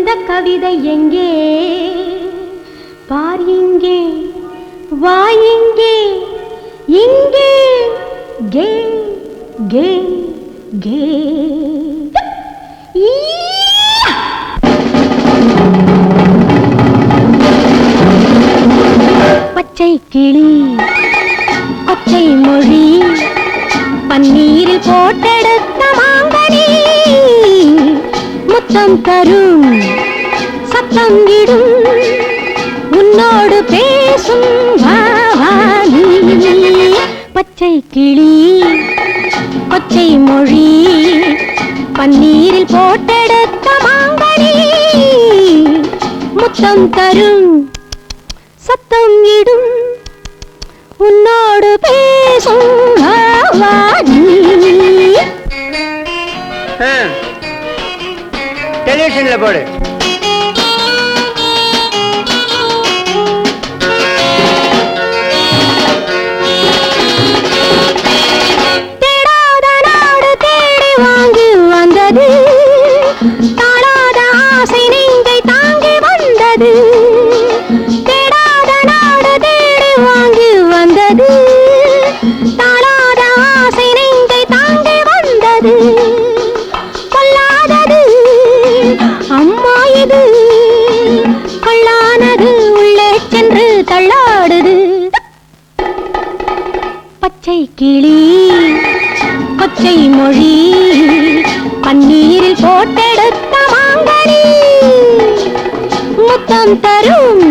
இந்த கவிதை எங்கே பார் இங்கே வா இங்கே இங்கே கே கே கே பச்சை கிளி பச்சை மொழி பன்னீரில் போட்டெடுத்த மாங்கனி முத்தம் தரும் சத்தம் இடும் உன்னோடு பேசும் வாவானி பச்சை கிளி பச்சை மொழி பன்னீரில் போட்டெடுத்த மாங்கனி முத்தம் தரும் சத்தம் இடும் உன்னோடு பேசும் வாவானி டெலிவிஷன்ல போடு. தேடாத நாடு தேடி வாங்கி வந்தது தாழாத ஆசை நெஞ்சை தாங்கி வந்தது தேடாத நாடு தேடி வாங்கி வந்தது தாழாத ஆசை நெஞ்சை தாங்கி வந்தது கொல்லாதது அம்மா இது கொள்ளானது உள்ளே சென்று தள்ளாடுது பச்சை கிளி பச்சை மொழி பன்னீரில் போட்டெடுத்த மாங்கனி முத்தம் தரும்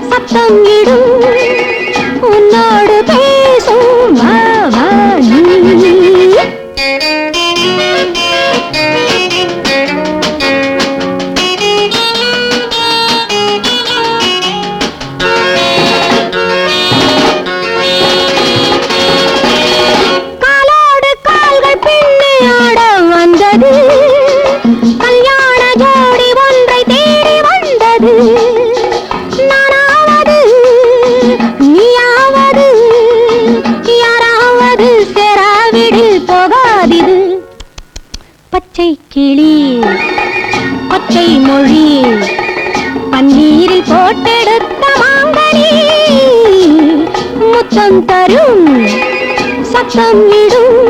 சத்தம் இடும் உன்னோடு பேசும் வாவானி கல்யாண ஜோடி ஒன்றை தேடி வந்தது நானாவது நீயாவது யாராவது சேராவிடு போகாதிது பச்சை கிளி பச்சை மொழி பன்னீரில் போட்டெடுத்த மாங்கனி முத்தம் தரும் சத்தம் இடும்